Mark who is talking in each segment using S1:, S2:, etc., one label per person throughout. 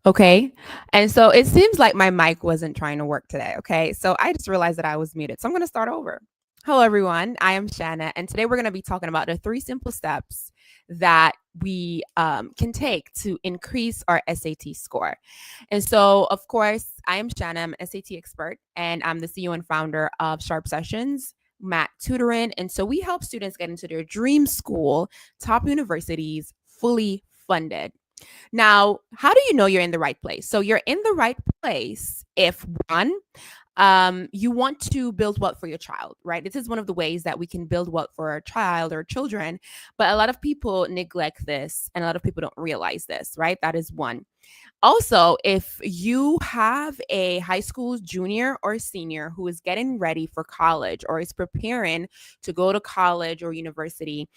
S1: Okay. And so it seems like my mic wasn't trying to work today. Okay. So I just realized that I was muted. So I'm going to start over. Hello, everyone. I am Shanna. And today we're going to be talking about the 3 simple steps that we can take to increase our SAT score. And so, of course, I am Shanna. I'm an SAT expert, and I'm the CEO and founder of Sharp Sessions, Matt Tutoring. And so we help students get into their dream school, top universities, fully funded. Now, how do you know you're in the right place? So you're in the right place if one, you want to build wealth for your child, right? This is one of the ways that we can build wealth for our child or children. But a lot of people neglect this and a lot of people don't realize this, right? That is one. Also, if you have a high school junior or senior who is getting ready for college or is preparing to go to college or university,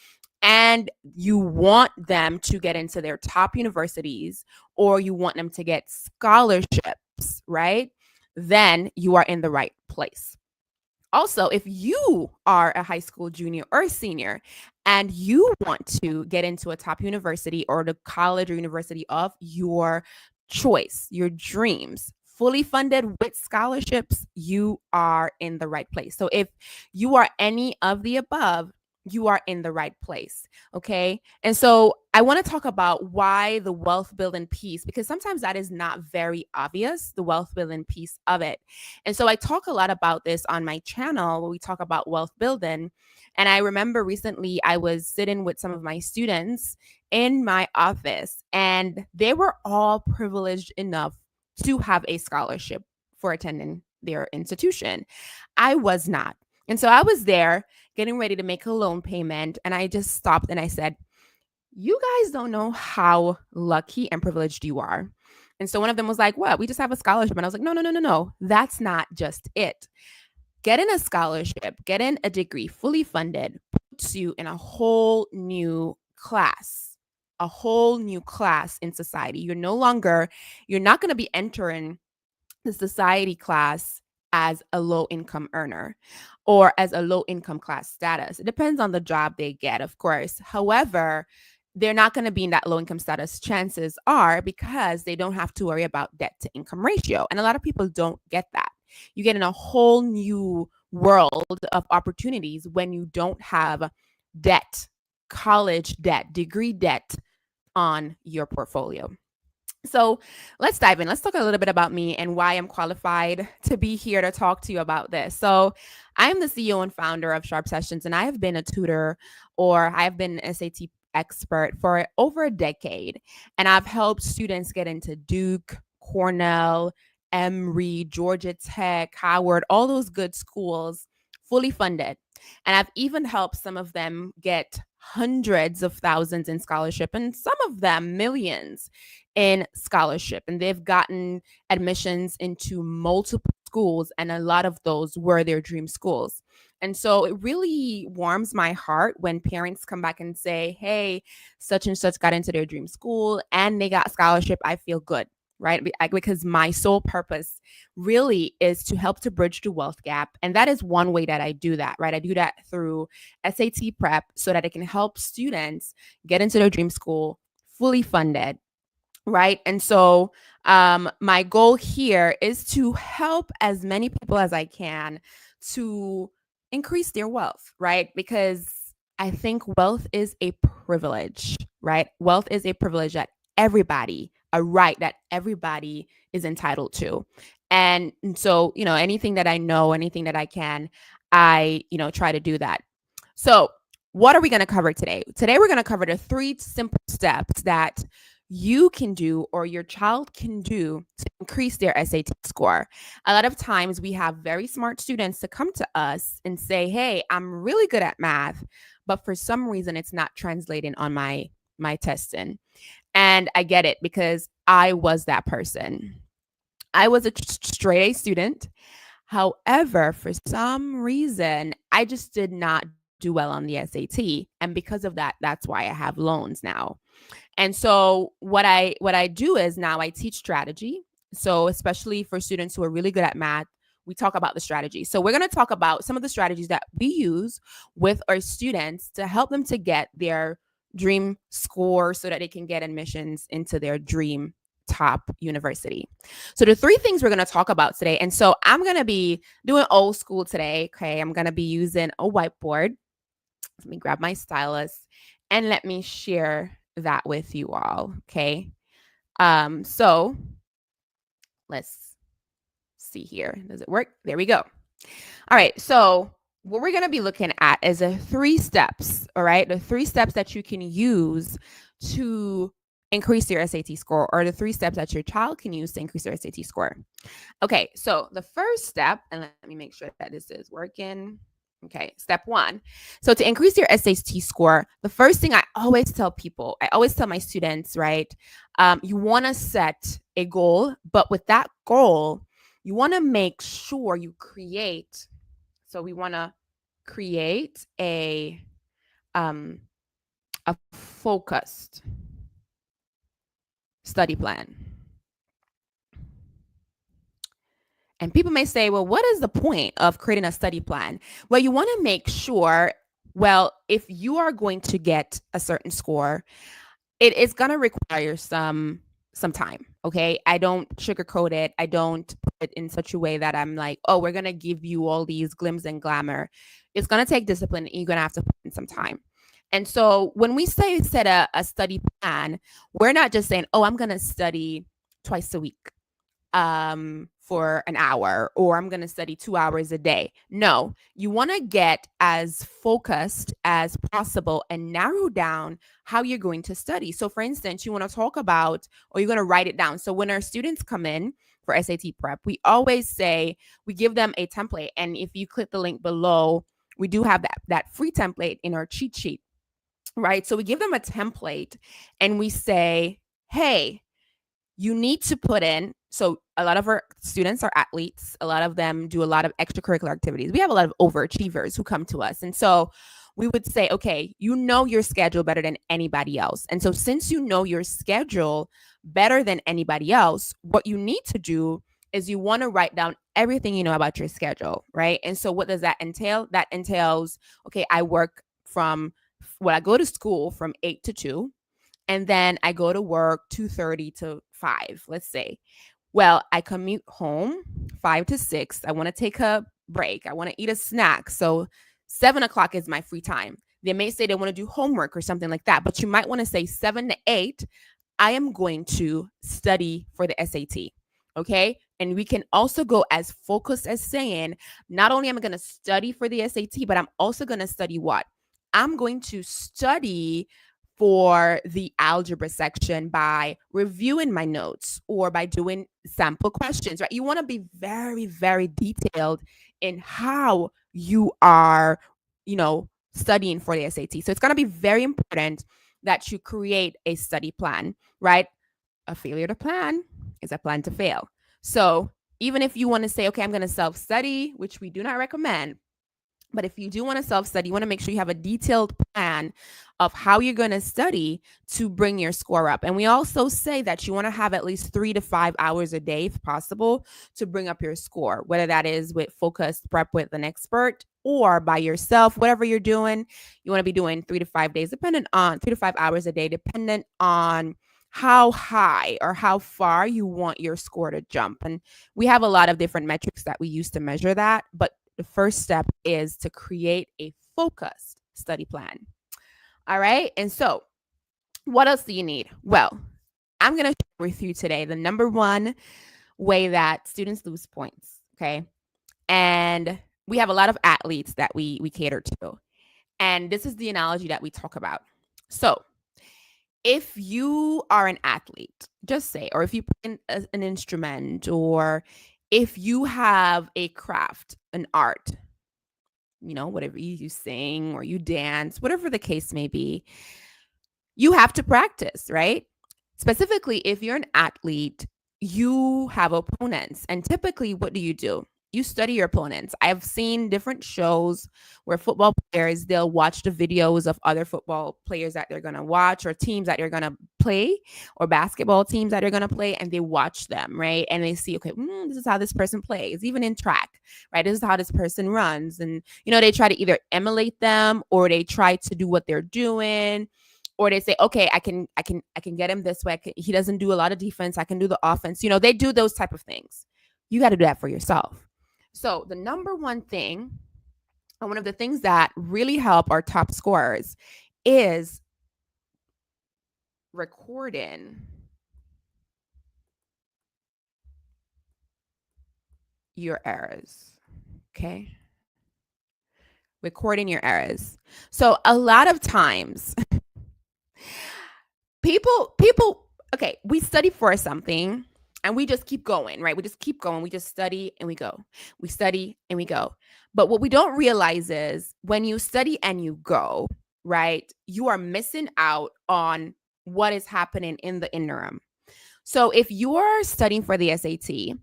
S1: and you want them to get into their top universities or you want them to get scholarships, right? Then you are in the right place. Also, if you are a high school junior or senior and you want to get into a top university or the college or university of your choice, your dreams, fully funded with scholarships, you are in the right place. So if you are any of the above, you are in the right place. Okay. And so I want to talk about why the wealth building piece, because sometimes that is not very obvious, the wealth building piece of it. And so I talk a lot about this on my channel where we talk about wealth building. And I remember recently I was sitting with some of my students in my office, and they were all privileged enough to have a scholarship for attending their institution. I was not. And so I was there getting ready to make a loan payment, and I just stopped and I said, "You guys don't know how lucky and privileged you are." And so one of them was like, "What? We just have a scholarship." And I was like, "No, no, no, no, no. That's not just it. Getting a scholarship, getting a degree fully funded puts you in a whole new class in society. You're not going to be entering the society class as a low income earner or as a low income class status. It depends on the job they get, of course. However, they're not going to be in that low income status, chances are, because they don't have to worry about debt to income ratio. And a lot of people don't get that. You get in a whole new world of opportunities when you don't have debt, college debt, degree debt on your portfolio. So let's dive in. Let's talk a little bit about me and why I'm qualified to be here to talk to you about this. So I am the CEO and founder of Sharp Sessions, and I have been a tutor or I have been an SAT expert for over a decade. And I've helped students get into Duke, Cornell, Emory, Georgia Tech, Howard, all those good schools fully funded. And I've even helped some of them get hundreds of thousands in scholarship and some of them millions in scholarship. And they've gotten admissions into multiple schools, and a lot of those were their dream schools. And so it really warms my heart when parents come back and say, "Hey, such and such got into their dream school and they got scholarship." I feel good, right? Because my sole purpose really is to help to bridge the wealth gap. And that is one way that I do that, right? I do that through SAT prep so that it can help students get into their dream school fully funded, right? And so my goal here is to help as many people as I can to increase their wealth, right? Because I think wealth is a privilege, right? Wealth is a privilege that everybody, a right that everybody is entitled to. And so, anything that I know, anything that I can, I, try to do that. So, what are we going to cover today? Today, we're going to cover the 3 simple steps that you can do or your child can do to increase their SAT score. A lot of times we have very smart students to come to us and say, "Hey, I'm really good at math, but for some reason it's not translating on my testing." And I get it because I was that person. I was a straight A student. However, for some reason, I just did not do well on the SAT, and because of that, that's why I have loans now. And so what I do is now I teach strategy. So especially for students who are really good at math, we talk about the strategy. So we're going to talk about some of the strategies that we use with our students to help them to get their dream score so that they can get admissions into their dream top university. So the three things we're going to talk about today. And so I'm going to be doing old school today. Okay. I'm going to be using a whiteboard. Let me grab my stylus and let me share that with you all. Okay. So let's see here. Does it work? There we go. All right. So what we're going to be looking at is the 3 steps. All right. The 3 steps that you can use to increase your SAT score, or the 3 steps that your child can use to increase their SAT score. Okay. So the first step, and let me make sure that this is working. Okay. Step 1. So to increase your SAT score, the first thing I always tell people, I always tell my students, right? You want to set a goal, but with that goal, you want to make sure you create. So we want to create a focused study plan. And people may say, well, what is the point of creating a study plan? Well, you want to make sure, well, if you are going to get a certain score, it is going to require some time. Okay. I don't sugarcoat it. I don't put it in such a way that I'm like, oh, we're going to give you all these glims and glamour. It's going to take discipline, and you're going to have to put in some time. And so when we say set a study plan, we're not just saying, oh, I'm going to study twice a week for an hour, or I'm going to study 2 hours a day. No, you want to get as focused as possible and narrow down how you're going to study. So for instance, you want to talk about, or you're going to write it down. So when our students come in for SAT prep, we always say, we give them a template. And if you click the link below, we do have that free template in our cheat sheet, right? So we give them a template and we say, hey, you need to put in, so a lot of our students are athletes. A lot of them do a lot of extracurricular activities. We have a lot of overachievers who come to us. And so we would say, okay, you know your schedule better than anybody else. And so since you know your schedule better than anybody else, what you need to do is you want to write down everything you know about your schedule, right? And so what does that entail? That entails, okay, I go to school from 8 to 2. And then I go to work 2:30 to 5, let's say. Well, I commute home 5 to 6. I want to take a break. I want to eat a snack. So 7 o'clock is my free time. They may say they want to do homework or something like that, but you might want to say 7 to 8, I am going to study for the SAT. Okay. And we can also go as focused as saying, not only am I going to study for the SAT, but I'm also going to study what? I'm going to study for the algebra section by reviewing my notes or by doing sample questions, right? You want to be very, very detailed in how you are, studying for the SAT. So it's going to be very important that you create a study plan, right? A failure to plan is a plan to fail. So even if you want to say, okay, I'm going to self-study, which we do not recommend, but if you do want to self-study, you want to make sure you have a detailed plan of how you're going to study to bring your score up. And we also say that you want to have at least 3 to 5 hours a day, if possible, to bring up your score, whether that is with focused prep with an expert or by yourself, whatever you're doing. You want to be doing 3 to 5 days, 3 to 5 hours a day, dependent on how high or how far you want your score to jump. And we have a lot of different metrics that we use to measure that, but the first step is to create a focused study plan. All right. And so what else do you need? Well, I'm going to share with you today the number one way that students lose points. Okay. And we have a lot of athletes that we cater to. And this is the analogy that we talk about. So if you are an athlete, just say, or if you play an instrument, or if you have a craft, an art, whatever you sing or you dance, whatever the case may be, you have to practice, right? Specifically, if you're an athlete, you have opponents. And typically, what do? You study your opponents. I've seen different shows where football players, they'll watch the videos of other football players that they're going to watch, or teams that they're going to play, or basketball teams that they're going to play, and they watch them, right? And they see, okay, this is how this person plays, even in track, right? This is how this person runs. And, they try to either emulate them, or they try to do what they're doing, Or they say, okay, I can get him this way. He doesn't do a lot of defense. I can do the offense. They do those type of things. You got to do that for yourself. So the number one thing, and one of the things that really help our top scorers, is recording your errors. Okay. Recording your errors. So a lot of times people, okay, we study for something and we just keep going, right? We just keep going. We just study and we go. We study and we go. But what we don't realize is when you study and you go, right, you are missing out on what is happening in the interim. So if you are studying for the SAT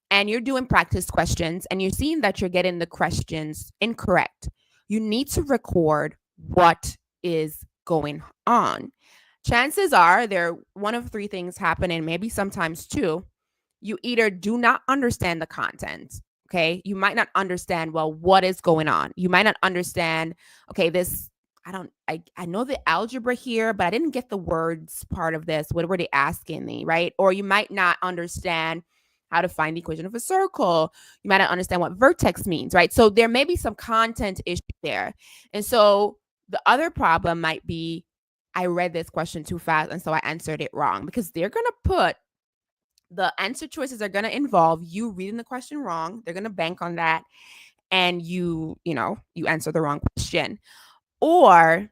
S1: and you're doing practice questions and you're seeing that you're getting the questions incorrect, you need to record what is going on. Chances are there are one of three things happening, maybe sometimes two. You either do not understand the content. Okay. You might not understand, well, what is going on. You might not understand, okay, this, I know the algebra here, but I didn't get the words part of this. What were they asking me? Right. Or you might not understand how to find the equation of a circle. You might not understand what vertex means. Right. So there may be some content issue there. And so the other problem might be, I read this question too fast, and so I answered it wrong, because they're going to put the answer choices are going to involve you reading the question wrong. They're going to bank on that. And you answer the wrong question, or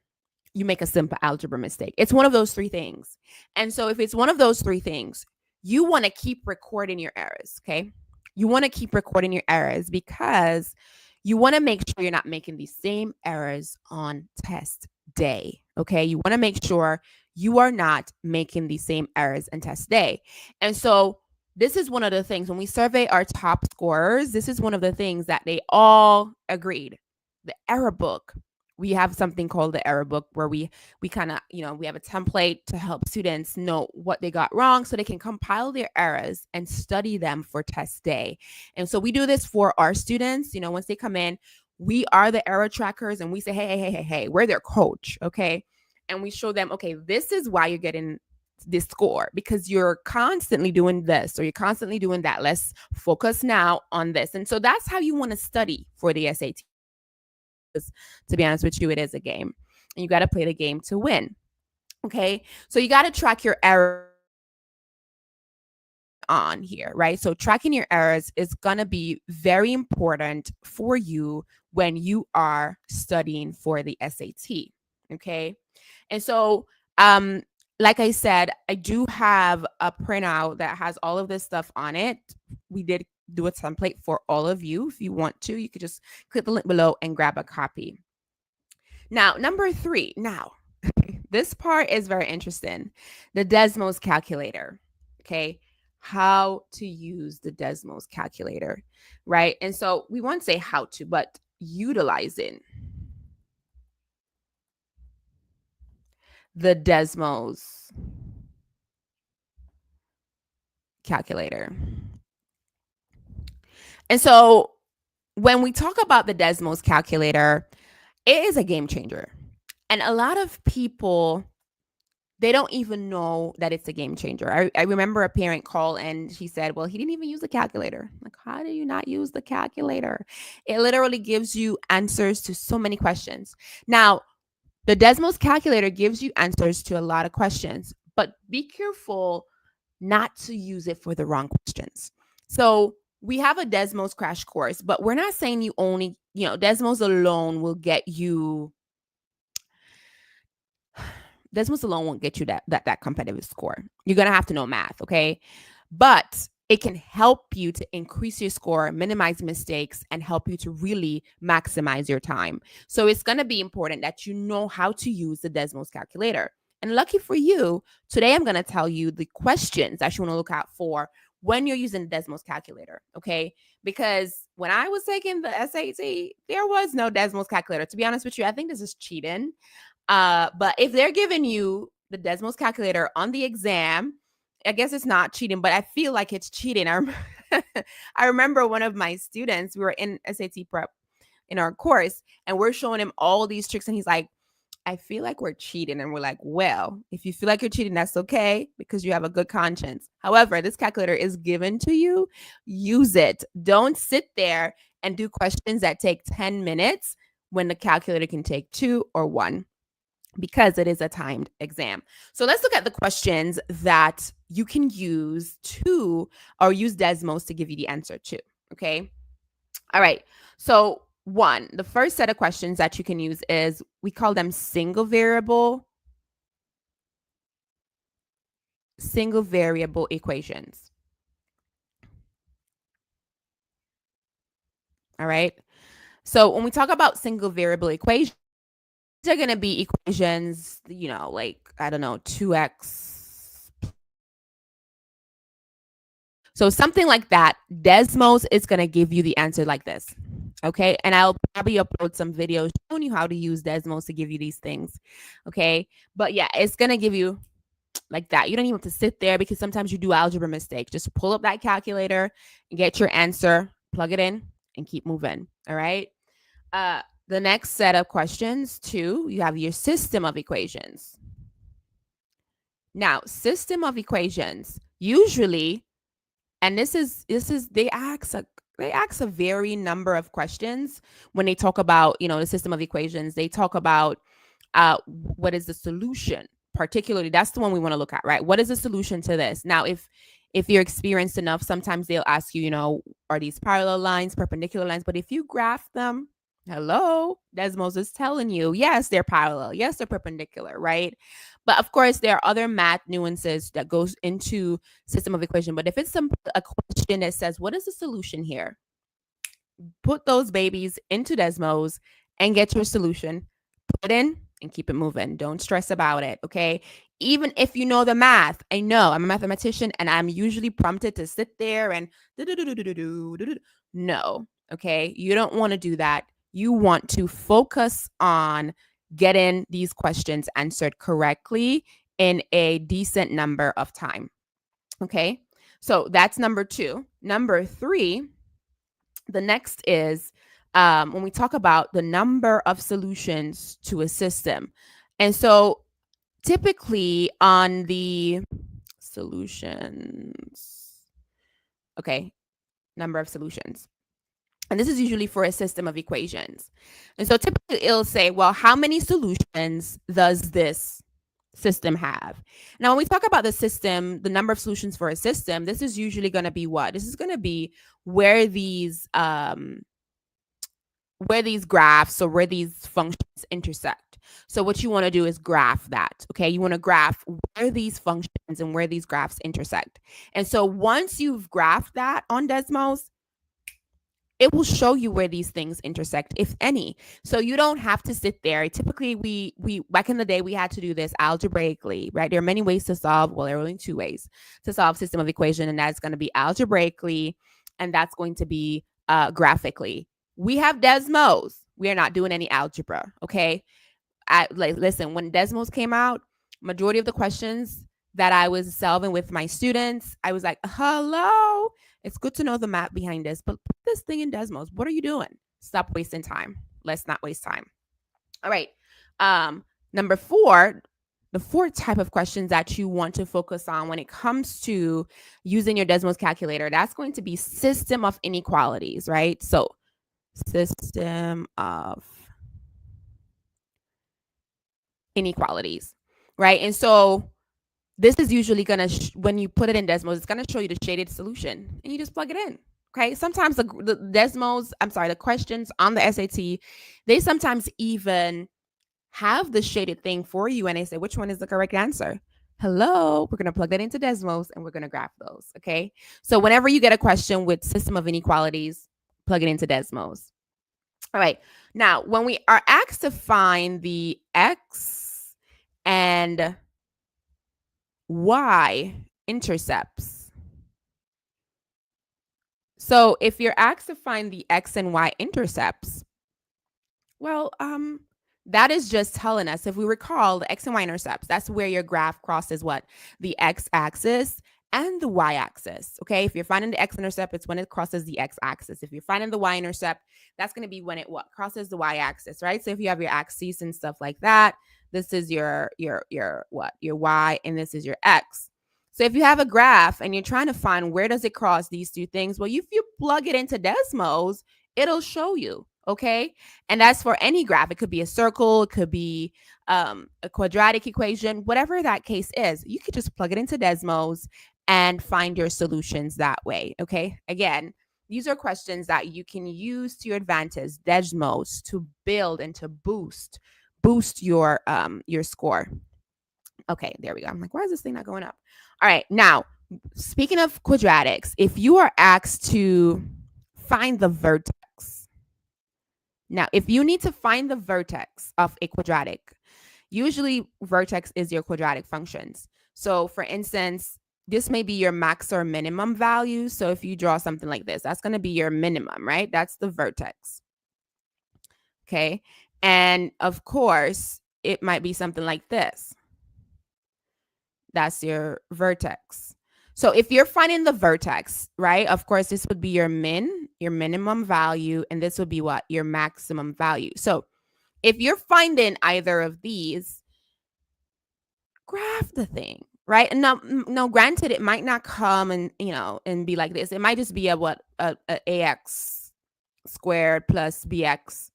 S1: you make a simple algebra mistake. It's one of those three things. And so if it's one of those three things, you want to keep recording your errors. Okay. You want to keep recording your errors because you want to make sure you're not making the same errors on test day. Okay. You want to make sure you are not making the same errors on test day. And so this is one of the things when we survey our top scorers, this is one of the things that they all agreed. The error book. We have something called the error book where we kind of, we have a template to help students know what they got wrong so they can compile their errors and study them for test day. And so we do this for our students. Once they come in, we are the error trackers, and we say, hey, we're their coach. Okay. And we show them, okay, this is why you're getting this score, because you're constantly doing this or you're constantly doing that. Let's focus now on this. And so that's how you want to study for the SAT. To be honest with you, it is a game, and you got to play the game to win. Okay. So you got to track your error on here, right? So tracking your errors is going to be very important for you when you are studying for the SAT. Okay. And so, like I said, I do have a printout that has all of this stuff on it. We did do a template for all of you. If you want to, you could just click the link below and grab a copy. Now, number 3. Now, this part is very interesting. The Desmos calculator. Okay. How to use the Desmos calculator, right? And so we won't say how to, but utilizing the Desmos calculator. And so when we talk about the Desmos calculator, it is a game changer. And a lot of people, they don't even know that it's a game changer. I remember a parent call and she said, well, he didn't even use the calculator. Like, how do you not use the calculator? It literally gives you answers to so many questions. Now, the Desmos calculator gives you answers to a lot of questions, but be careful not to use it for the wrong questions. So we have a Desmos crash course, but we're not saying you only, Desmos alone will get you. Desmos alone won't get you that competitive score. You're going to have to know math, okay? But it can help you to increase your score, minimize mistakes, and help you to really maximize your time. So it's going to be important that you know how to use the Desmos calculator. And lucky for you, today I'm going to tell you the questions that you want to look out for when you're using the Desmos calculator, okay? Because when I was taking the SAT, there was no Desmos calculator. To be honest with you, I think this is cheating. But if they're giving you the Desmos calculator on the exam, I guess it's not cheating, but I feel like it's cheating. I remember one of my students, we were in SAT Prep in our course, and we're showing him all these tricks, and he's like, I feel like we're cheating. And we're like, well, if you feel like you're cheating, that's okay because you have a good conscience. However, this calculator is given to you. Use it. Don't sit there and do questions that take 10 minutes when the calculator can take 2 or 1 because it is a timed exam. So let's look at the questions that you can use to or use Desmos to give you the answer to. Okay. All right. So the first set of questions that you can use is we call them single variable equations. All right. So when we talk about single variable equations, they're going to be equations, like, I don't know, 2x. So something like that. Desmos is going to give you the answer like this. Okay. And I'll probably upload some videos showing you how to use Desmos to give you these things. Okay. But yeah, it's going to give you like that. You don't even have to sit there because sometimes you do algebra mistakes. Just pull up that calculator and get your answer, plug it in, and keep moving. All right. The next set of questions, too, you have your system of equations. Now, system of equations, usually, and this is they ask a very number of questions when they talk about, the system of equations. They talk about what is the solution, particularly. That's the one we want to look at, right? What is the solution to this? Now, if you're experienced enough, sometimes they'll ask you, are these parallel lines, perpendicular lines? But if you graph them, hello, Desmos is telling you, yes, they're parallel. Yes, they're perpendicular, right? But of course, there are other math nuances that goes into system of equation. But if it's a question that says, what is the solution here? Put those babies into Desmos and get your solution. Put it in and keep it moving. Don't stress about it, okay? Even if you know the math, I know I'm a mathematician and I'm usually prompted to sit there and no, okay? You don't want to do that. You want to focus on getting these questions answered correctly in a decent number of time, okay? So that's number 2. Number 3, the next is when we talk about the number of solutions to a system. And so typically on the solutions, okay, number of solutions. And this is usually for a system of equations. And so typically it'll say, well, how many solutions does this system have? Now, when we talk about the system, the number of solutions for a system, this is usually going to be what? This is going to be where these graphs or where these functions intersect. So what you want to do is graph that, okay? You want to graph where these functions and where these graphs intersect. And so once you've graphed that on Desmos, it will show you where these things intersect, if any. So you don't have to sit there. Typically, we back in the day, we had to do this algebraically, right? There are many ways to solve. Well, there are only 2 ways to solve system of equation, and that's going to be algebraically, and that's going to be graphically. We have Desmos. We are not doing any algebra, okay? Listen, when Desmos came out, majority of the questions that I was solving with my students, I was like, hello, it's good to know the math behind this, but put this thing in Desmos. What are you doing? Stop wasting time. Let's not waste time. All right. Number 4, the 4th type of questions that you want to focus on when it comes to using your Desmos calculator, that's going to be system of inequalities, right? So system of inequalities, right? And so this is usually going to, when you put it in Desmos, it's going to show you the shaded solution and you just plug it in. Okay. Sometimes the Desmos, the questions on the SAT, they sometimes even have the shaded thing for you and they say, which one is the correct answer? Hello, we're going to plug that into Desmos and we're going to graph those. Okay. So whenever you get a question with system of inequalities, plug it into Desmos. All right. Now, when we are asked to find the X and Y intercepts. So if you're asked to find the X and Y intercepts, well, that is just telling us, if we recall, the X and Y intercepts, that's where your graph crosses what? The X axis and the y-axis. Okay, if you're finding the x-intercept, it's when it crosses the x-axis. If you're finding the y-intercept, that's going to be when it crosses the y-axis, right? So if you have your axes and stuff like that, this is your y, and this is your x. So if you have a graph and you're trying to find where does it cross these two things, well, if you plug it into Desmos, it'll show you. Okay, and that's for any graph. It could be a circle, it could be a quadratic equation, whatever that case is. You could just plug it into Desmos and find your solutions that way. Okay, again, these are questions that you can use to your advantage, Desmos, to build and to boost your score. Okay, there we go. I'm like, why is this thing not going up? All right, now speaking of quadratics, if you are asked to find the vertex, now if you need to find the vertex of a quadratic, usually vertex is your quadratic functions. So for instance, this may be your max or minimum value. So if you draw something like this, that's going to be your minimum, right? That's the vertex. Okay. And of course, it might be something like this. That's your vertex. So if you're finding the vertex, right, of course, this would be your minimum value, and this would be what? Your maximum value. So if you're finding either of these, graph the thing, right? And now, granted, it might not come and and be like this. It might just be a ax squared plus bx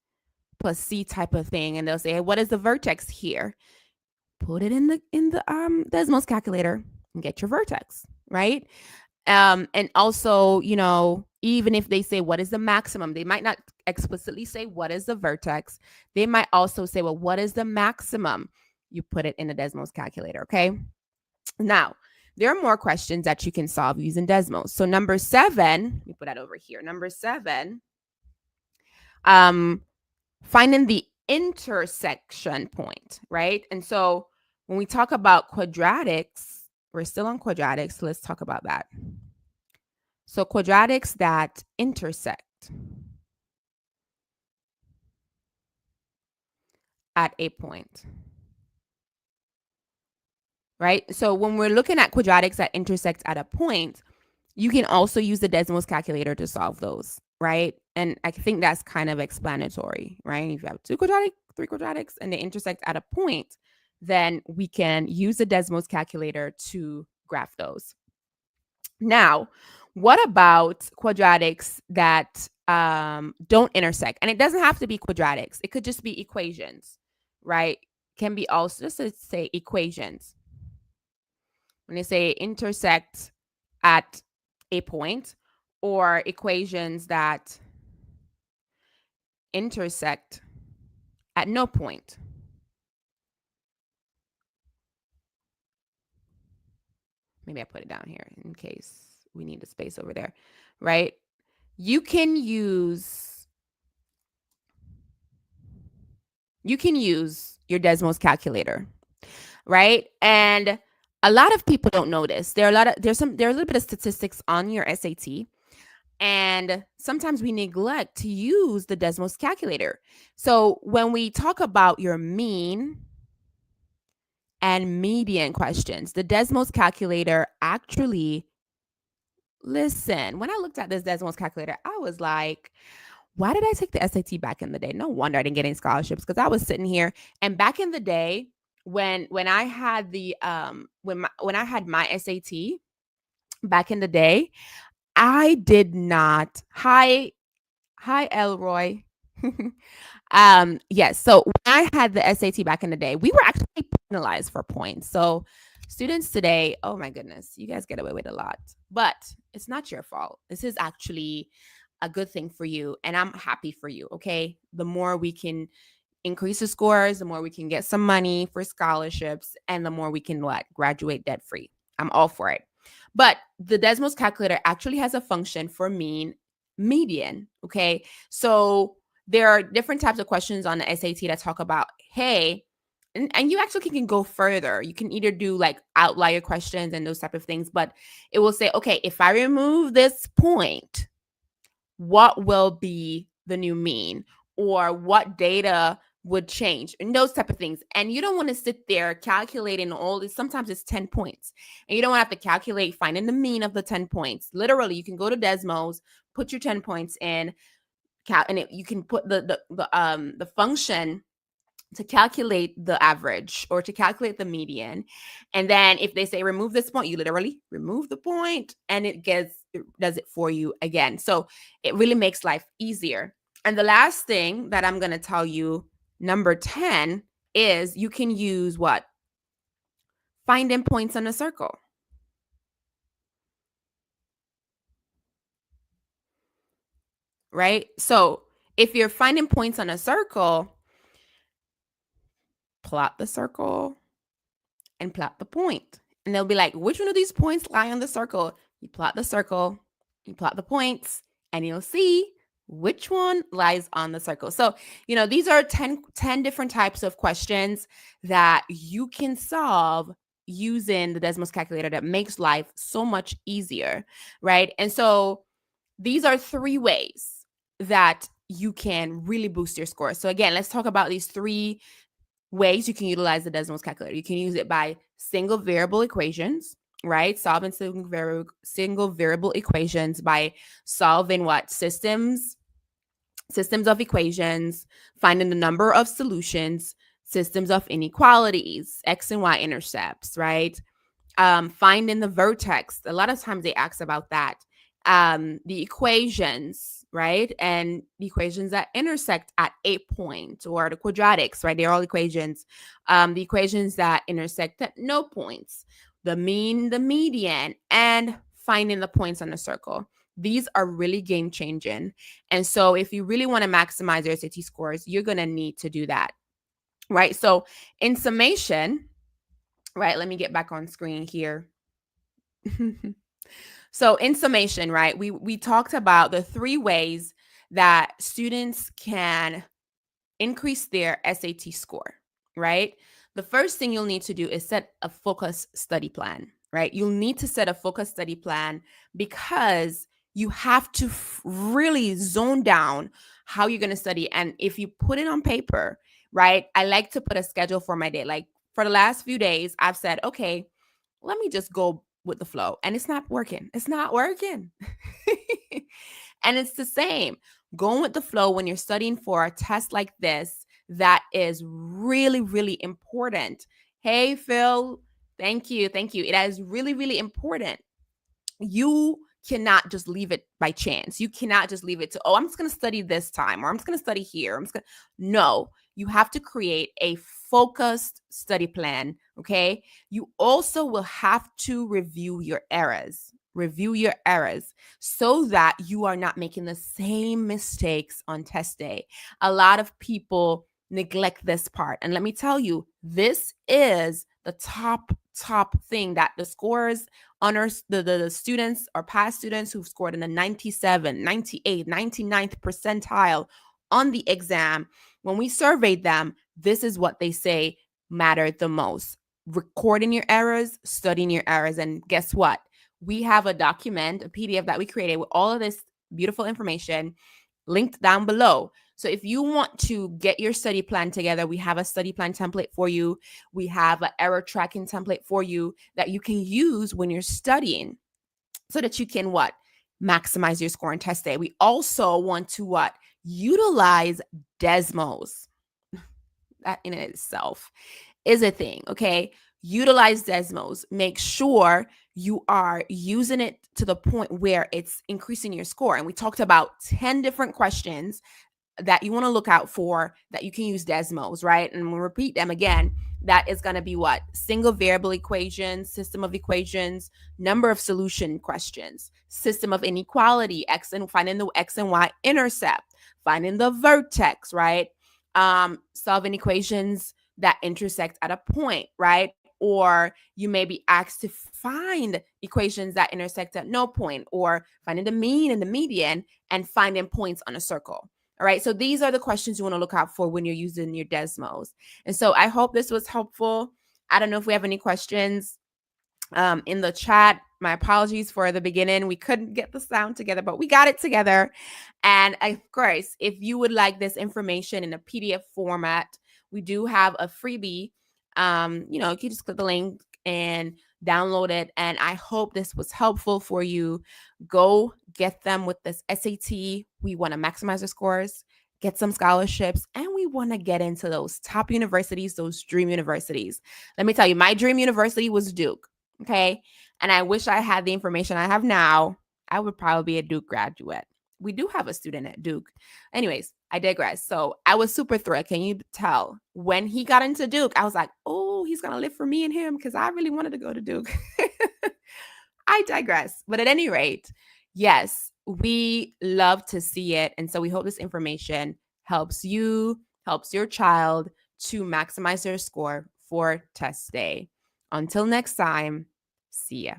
S1: plus c type of thing, and they'll say, hey, what is the vertex here? Put it in the Desmos calculator and get your vertex, right? And also, even if they say what is the maximum, they might not explicitly say what is the vertex. They might also say, well, what is the maximum? You put it in the Desmos calculator, okay? Now, there are more questions that you can solve using Desmos. So number 7, let me put that over here. Number 7, finding the intersection point, right? And so when we talk about quadratics, we're still on quadratics, so let's talk about that. So quadratics that intersect at a point, right? So when we're looking at quadratics that intersect at a point, you can also use the Desmos calculator to solve those, right? And I think that's kind of explanatory, right? If you have 2 quadratics, 3 quadratics, and they intersect at a point, then we can use the Desmos calculator to graph those. Now, what about quadratics that don't intersect? And it doesn't have to be quadratics. It could just be equations, right? Can be also, just say equations. When they say intersect at a point, or equations that intersect at no point. Maybe I put it down here in case we need a space over there, right? You can use your Desmos calculator, right? And a lot of people don't know this. There's a little bit of statistics on your SAT, and sometimes we neglect to use the Desmos calculator. So when we talk about your mean and median questions, the Desmos calculator actually, listen, when I looked at this Desmos calculator, I was like, why did I take the SAT back in the day? No wonder I didn't get any scholarships, because I was sitting here, and back in the day when I had the when I had my SAT back in the day, I did not. Hi Elroy. Yes. So when I had the SAT back in the day, we were actually penalized for points. So students today, oh my goodness, you guys get away with a lot, but it's not your fault. This is actually a good thing for you, and I'm happy for you. Okay. The more we can increase the scores, the more we can get some money for scholarships, and the more we can graduate debt free. I'm all for it. But the Desmos calculator actually has a function for mean, median. Okay. So there are different types of questions on the SAT that talk about, hey, and you actually can go further. You can either do like outlier questions and those type of things, but it will say, okay, if I remove this point, what will be the new mean? Or what data would change and those type of things. And you don't want to sit there calculating all this. Sometimes it's 10 points and you don't want to have to calculate finding the mean of the 10 points. Literally, you can go to Desmos, put your 10 points in, and you can put the function to calculate the average or to calculate the median. And then if they say remove this point, you literally remove the point and it does it for you again. So it really makes life easier. And the last thing that I'm going to tell you, number 10, is you can use what? Finding points on a circle. Right? So if you're finding points on a circle, plot the circle and plot the point. And they'll be like, which one of these points lie on the circle? You plot the circle, you plot the points, and you'll see which one lies on the circle. So, these are 10 different types of questions that you can solve using the Desmos calculator that makes life so much easier, right? And so these are 3 ways that you can really boost your score. So again, let's talk about these 3 ways you can utilize the Desmos calculator. You can use it by single variable equations, right? Solving single variable equations by solving what? Systems of equations, finding the number of solutions, systems of inequalities, x and y intercepts, right? Finding the vertex. A lot of times they ask about that. The equations, right? And the equations that intersect at a point, or the quadratics, right? They're all equations. The equations that intersect at no points, the mean, the median, and finding the points on the circle. These are really game changing. And so if you really want to maximize your SAT scores, you're going to need to do that, right? So in summation, right, let me get back on screen here. So in summation, right, we talked about the 3 ways that students can increase their SAT score, right? The first thing you'll need to do is set a focused study plan, right? You'll need to set a focused study plan because you have to really zone down how you're going to study. And if you put it on paper, right, I like to put a schedule for my day. Like for the last few days, I've said, okay, let me just go with the flow. And it's not working. It's not working. And it's the same. Going with the flow when you're studying for a test like this, that is really, really important. Hey, Phil, thank you. Thank you. It is really, really important. You cannot just leave it by chance. You cannot just leave it to, oh, I'm just going to study this time, or I'm just going to study here. No, you have to create a focused study plan. Okay. You also will have to review your errors. So that you are not making the same mistakes on test day. A lot of people neglect this part. And let me tell you, this is the top thing that the scores honors, the students or past students who've scored in the 97, 98, 99th percentile on the exam. When we surveyed them, this is what they say mattered the most. Recording your errors, studying your errors. And guess what? We have a document, a PDF that we created with all of this beautiful information linked down below. So if you want to get your study plan together, we have a study plan template for you. We have an error tracking template for you that you can use when you're studying so that you can what? Maximize your score on test day. We also want to what? Utilize Desmos. That in itself is a thing, okay? Utilize Desmos. Make sure you are using it to the point where it's increasing your score. And we talked about 10 different questions that you want to look out for that you can use Desmos, right? And we'll repeat them again. That is going to be what? Single variable equations, system of equations, number of solution questions, system of inequality, finding the x and y intercept, finding the vertex, right? Solving equations that intersect at a point, right? Or you may be asked to find equations that intersect at no point, or finding the mean and the median and finding points on a circle. All right. So these are the questions you want to look out for when you're using your Desmos. And so I hope this was helpful. I don't know if we have any questions in the chat. My apologies for the beginning. We couldn't get the sound together, but we got it together. And of course, if you would like this information in a PDF format, we do have a freebie. You can just click the link and download it. And I hope this was helpful for you. Go get them with this SAT. We want to maximize your scores, get some scholarships, and we want to get into those top universities, those dream universities. Let me tell you, my dream university was Duke. Okay. And I wish I had the information I have now. I would probably be a Duke graduate. We do have a student at Duke. Anyways, I digress. So I was super thrilled. Can you tell? When he got into Duke, I was like, oh, he's going to live for me and him because I really wanted to go to Duke. I digress. But at any rate, yes, we love to see it. And so we hope this information helps you, helps your child to maximize their score for test day. Until next time, see ya.